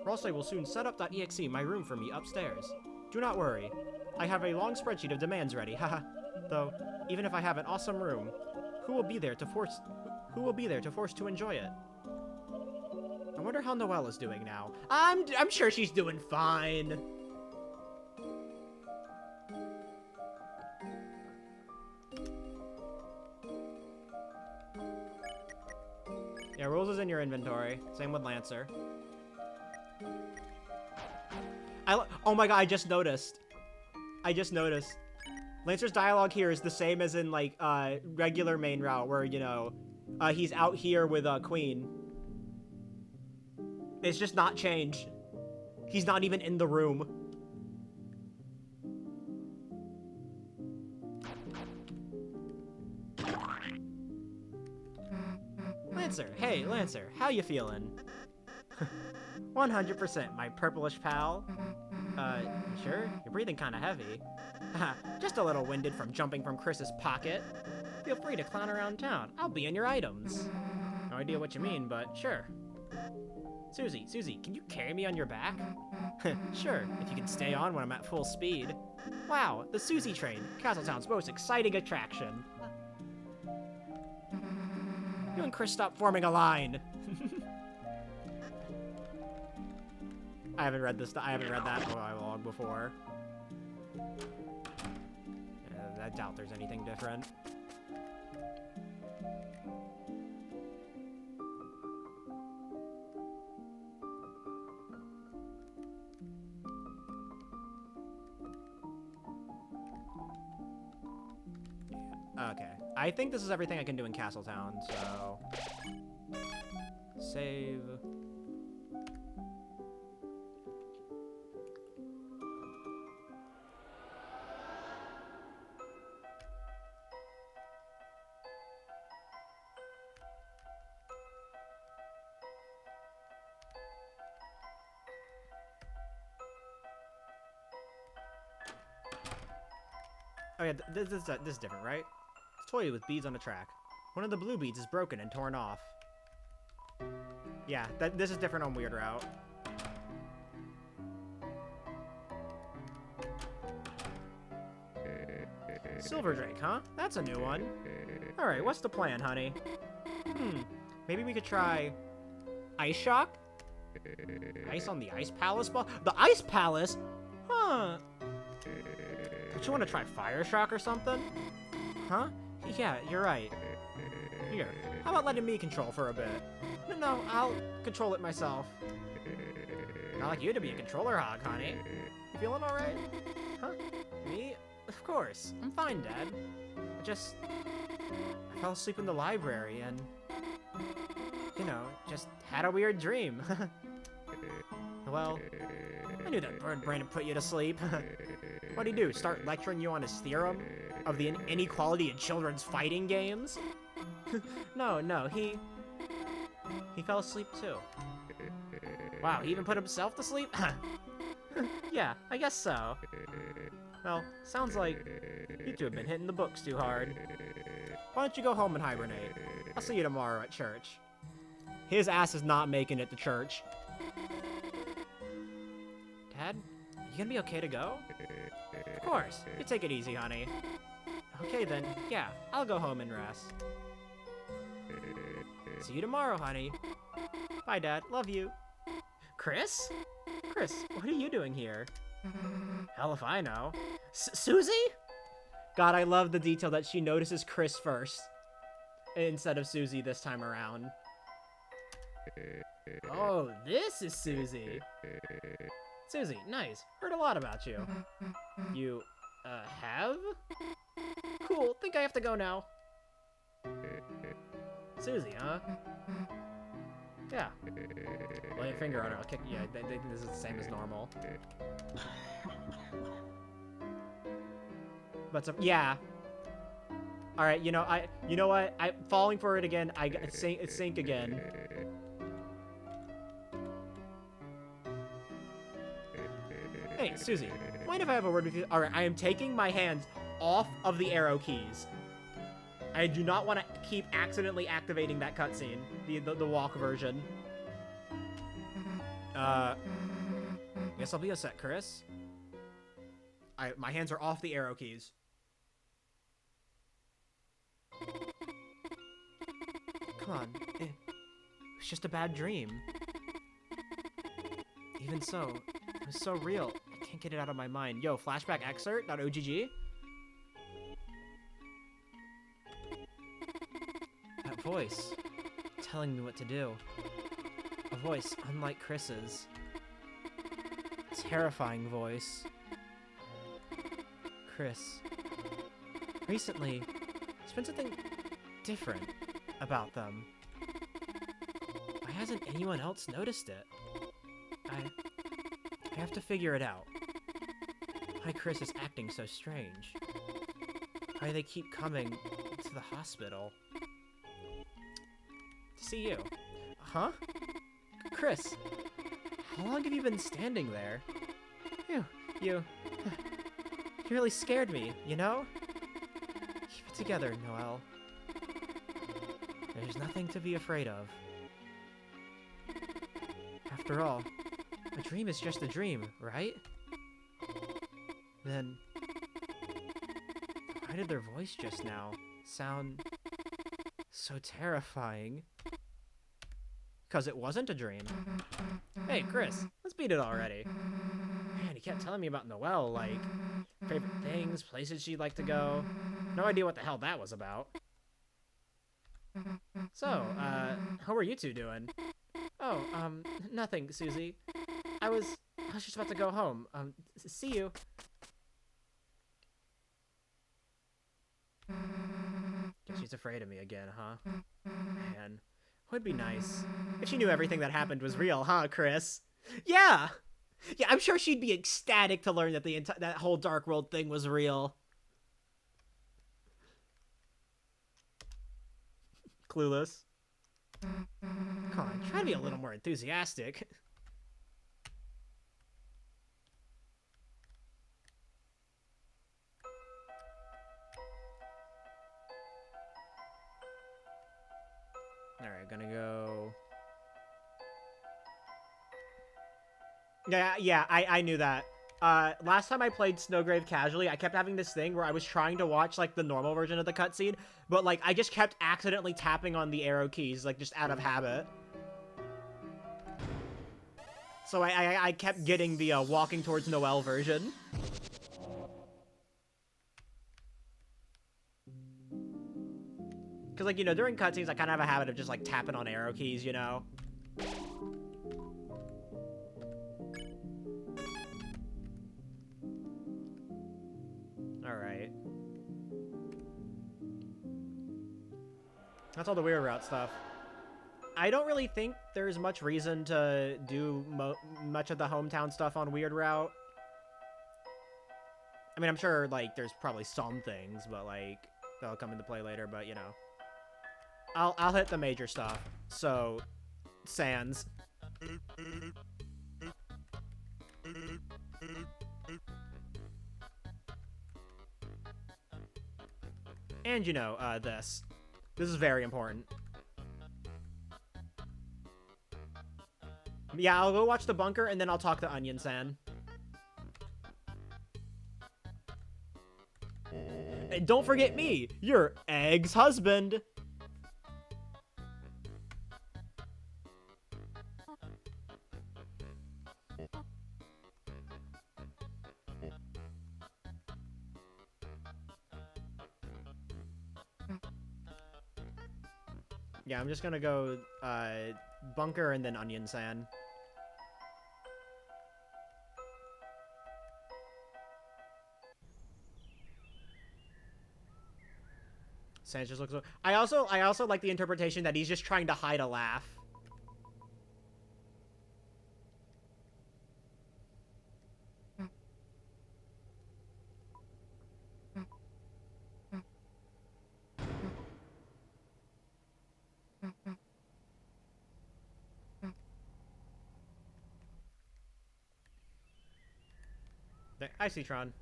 [SPEAKER 1] Rossley will soon set up .exe, my room for me upstairs. Do not worry. I have a long spreadsheet of demands ready, haha. Though, even if I have an awesome room, who will be there to force to enjoy it? I wonder how Noelle is doing now. I'm sure she's doing fine. Yeah, Rules is in your inventory. Same with Lancer. Oh my god, I just noticed. Lancer's dialogue here is the same as in, like, regular main route, where, you know, he's out here with, Queen. It's just not changed. He's not even in the room. Lancer, hey, Lancer, how you feeling? 100%, my purplish pal. You sure? You're breathing kinda heavy. Just a little winded from jumping from Chris's pocket. Feel free to clown around town. I'll be in your items. No idea what you mean, but sure. Susie, can you carry me on your back? Sure, if you can stay on when I'm at full speed. Wow, the Susie train, Castletown's most exciting attraction. You and Chris stop forming a line. I haven't read that dialogue before. I doubt there's anything different. Okay. I think this is everything I can do in Castletown, so... Save... Oh yeah, this is different, right? It's toy with beads on a track. One of the blue beads is broken and torn off. Yeah, this is different on Weird Route. Silver Drake, huh? That's a new one. Alright, what's the plan, honey? Maybe we could try... Ice Shock? Ice on the Ice Palace ball? The Ice Palace? Huh. Don't you want to try Fire Shock or something? Huh? Yeah, you're right. Here, how about letting me control for a bit? No, I'll control it myself. Not like you to be a controller hog, honey. You feeling alright? Huh? Me? Of course. I'm fine, Dad. I fell asleep in the library and, you know, just had a weird dream. Well, I knew that bird brain would put you to sleep. What'd he do, start lecturing you on his theorem of the inequality in children's fighting games? No, he fell asleep too. Wow, he even put himself to sleep? Yeah, I guess so. Well, sounds like you two have been hitting the books too hard. Why don't you go home and hibernate? I'll see you tomorrow at church. His ass is not making it to church. Dad, you gonna be okay to go? Of course. You take it easy, honey. Okay then, yeah, I'll go home and rest. See you tomorrow, honey. Bye, Dad. Love you. Chris? Chris, what are you doing here? Hell if I know. Susie? God, I love the detail that she notices Chris first instead of Susie this time around. Oh, this is Susie. Susie, nice. Heard a lot about you. You, have? Cool, think I have to go now. Susie, huh? Yeah. Lay a finger on her, I'll kick you. Yeah, they think this is the same as normal. But yeah. Alright, you know what? I'm falling for it again. It's sync again. Hey, Susie, mind if I have a word with you? Alright, I am taking my hands off of the arrow keys. I do not want to keep accidentally activating that cutscene, the walk version. Guess I'll be a sec, Chris. My hands are off the arrow keys. Come on, it's just a bad dream. Even so, it was so real. I can't get it out of my mind. Yo, flashback excerpt.ogg. That voice telling me what to do. A voice unlike Chris's. Terrifying voice. Chris. Recently, there's been something different about them. Why hasn't anyone else noticed it? I have to figure it out. Why Chris is acting so strange. Why they keep coming to the hospital. To see you. Huh? Chris, how long have you been standing there? You really scared me, you know? Keep it together, Noelle. There's nothing to be afraid of. After all, a dream is just a dream, right? Then, why did their voice just now sound so terrifying? Because it wasn't a dream. Hey, Chris, let's beat it already. Man, he kept telling me about Noelle, like, favorite things, places she'd like to go. No idea what the hell that was about. So, how are you two doing? Oh, nothing, Susie. I was just about to go home. See you. Guess she's afraid of me again, huh? Man, would be nice if she knew everything that happened was real, huh, Chris? Yeah! Yeah, I'm sure she'd be ecstatic to learn that that whole Dark World thing was real. Clueless. Come on, try to be a little more enthusiastic. Alright, gonna go... Yeah, I knew that. Last time I played Snowgrave casually, I kept having this thing where I was trying to watch, like, the normal version of the cutscene, but, like, I just kept accidentally tapping on the arrow keys, like, just out of habit. So I kept getting the, walking towards Noelle version. Because, like, you know, during cutscenes, I kind of have a habit of just, like, tapping on arrow keys, you know? Alright. That's all the Weird Route stuff. I don't really think there's much reason to do much of the hometown stuff on Weird Route. I mean, I'm sure, like, there's probably some things, but, like, they'll come into play later, but, you know. I'll hit the major stuff. So, Sans. And, you know, this. This is very important. Yeah, I'll go watch The Bunker, and then I'll talk to Onion San. And don't forget me, your Egg's husband. Yeah, I'm just gonna go, bunker and then onion sand. Sans just looks. I also like the interpretation that he's just trying to hide a laugh. I see Tron.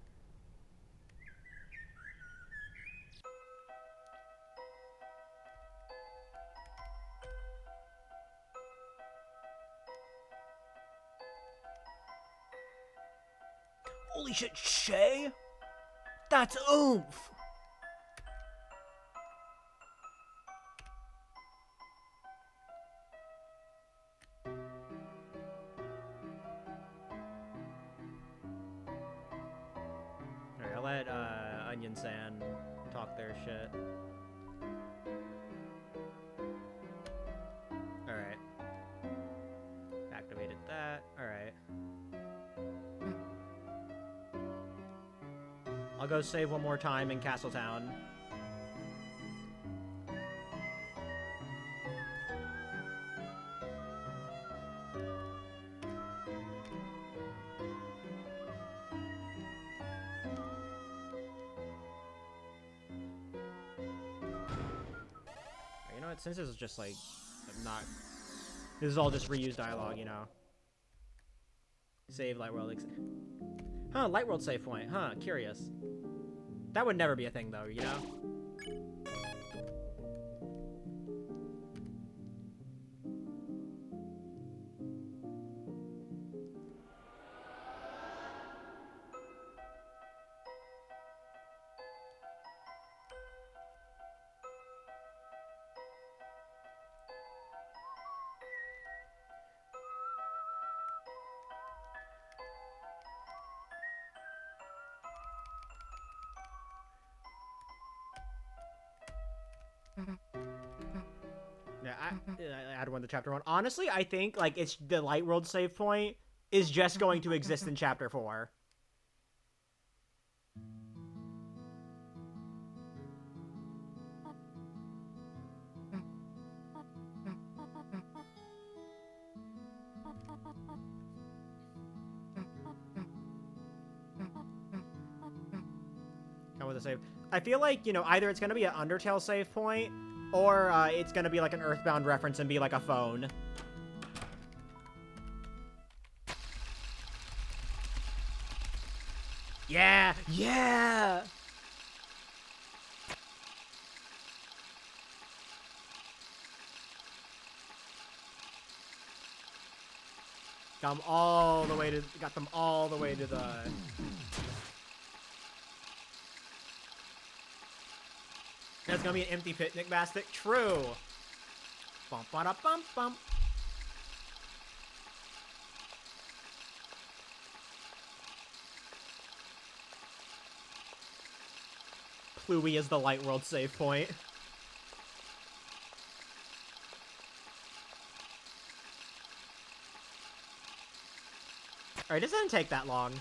[SPEAKER 1] Holy shit, Shay? That's oomph! Alright, I'll let Onion Sand talk their shit. Alright. Activated that. Alright. I'll go save one more time in Castletown. You know what? Since this is just like not, this is all just reused dialogue, you know. Save Lightworld. Huh? Lightworld save point. Huh? Curious. That would never be a thing, though, you know? Yeah, I add one to chapter 1. Honestly, I think like it's the Lightworld save point is just going to exist in chapter 4. Come with a save. I feel like, you know, either it's going to be an Undertale save point, or it's going to be like an Earthbound reference and be like a phone. Yeah! Yeah! Got them all the way to the... That's gonna be an empty picnic basket. True. Bump, ba, da, bump, bump. Pluie is the Lightworld save point. Alright, this doesn't take that long.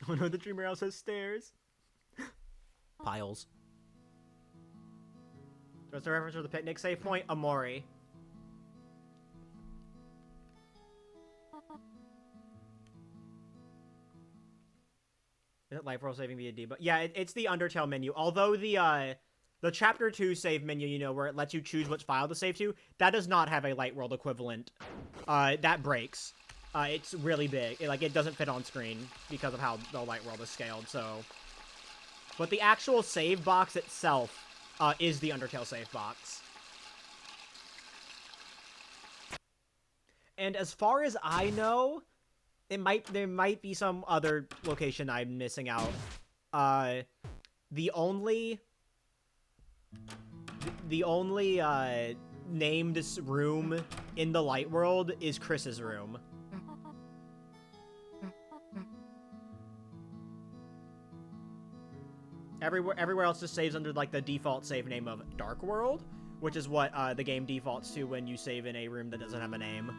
[SPEAKER 1] Oh no, the Dreamer House has stairs. Piles. What's the reference for the picnic save point? Amori. Is it Lightworld saving via D? But yeah, it's the Undertale menu. Although the Chapter 2 save menu, you know, where it lets you choose which file to save to, that does not have a Lightworld equivalent. That breaks. It's really big. It doesn't fit on screen because of how the Lightworld is scaled, so... But the actual save box itself is the Undertale save box. And as far as I know, there might be some other location I'm missing out. The only named room in the Lightworld is Chris's room. Everywhere else just saves under like the default save name of Dark World, which is what the game defaults to when you save in a room that doesn't have a name.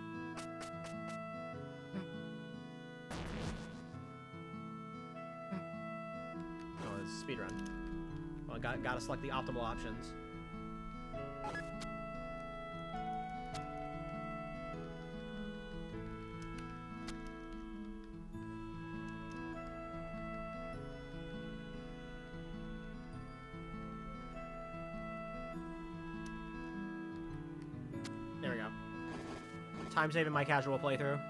[SPEAKER 1] Oh, it's speedrun. Well, gotta select the optimal options. There we go. Time saving my casual playthrough.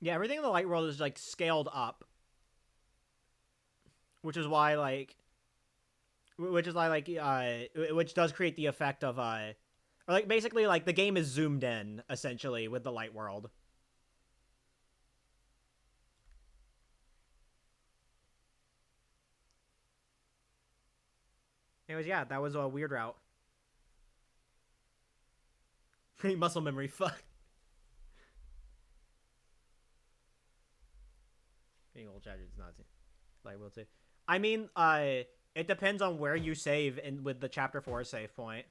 [SPEAKER 1] Yeah, everything in the light world is like scaled up, which is why which does create the effect of or like basically like the game is zoomed in essentially with the light world. Anyways, yeah, that was a weird route. Muscle memory, fuck. Being old chat is not liable to. I mean, it depends on where you save in with the chapter 4 save point.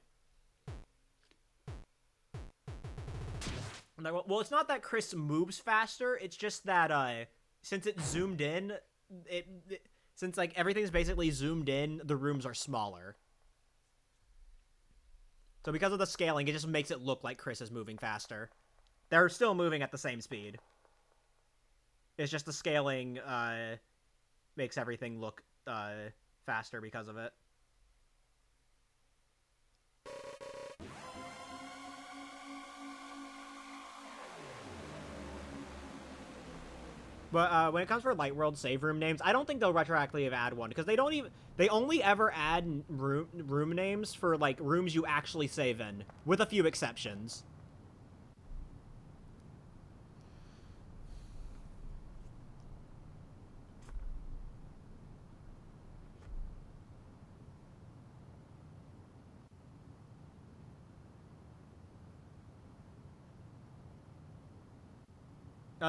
[SPEAKER 1] Like, well, it's not that Chris moves faster. It's just that since it's zoomed in, since like everything's basically zoomed in, the rooms are smaller. So because of the scaling, it just makes it look like Chris is moving faster. They're still moving at the same speed. It's just the scaling makes everything look faster because of it. But when it comes for Light World save room names, I don't think they'll retroactively add one because they only ever add room names for like rooms you actually save in, with a few exceptions.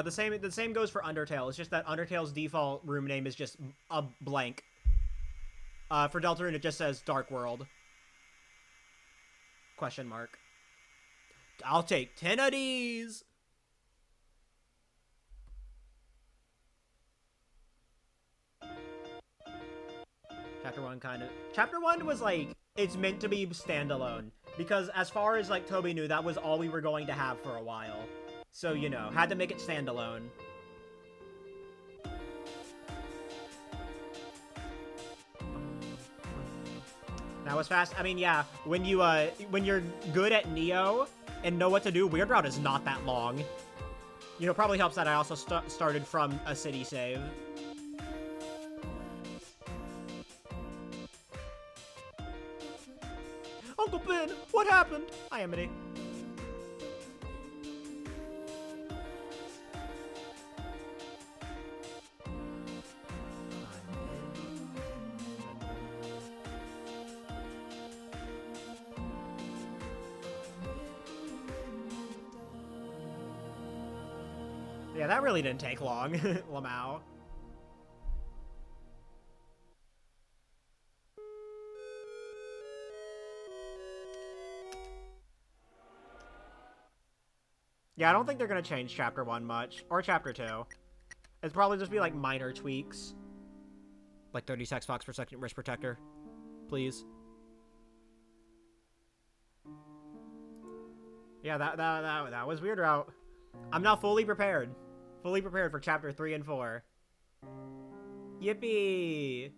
[SPEAKER 1] The same goes for Undertale. It's just that Undertale's default room name is just a blank. For Deltarune, it just says Dark World. Question mark. I'll take 10 of these. Chapter 1 was like, it's meant to be standalone. Because as far as like Toby knew, that was all we were going to have for a while. So, you know, had to make it standalone. That was fast. I mean, yeah, when you're good at Neo and know what to do, Weird Route is not that long. You know, probably helps that I also started from a city save. Uncle Ben, what happened? Hi, Amity. Yeah, that really didn't take long, Lamau. Yeah, I don't think they're gonna change Chapter 1 much, or Chapter 2. It'd probably just be like minor tweaks. Like 30 sex fox per second wrist protector. Please. Yeah, that was Weird Route. I'm now fully prepared. Fully prepared for Chapter 3 and 4. Yippee!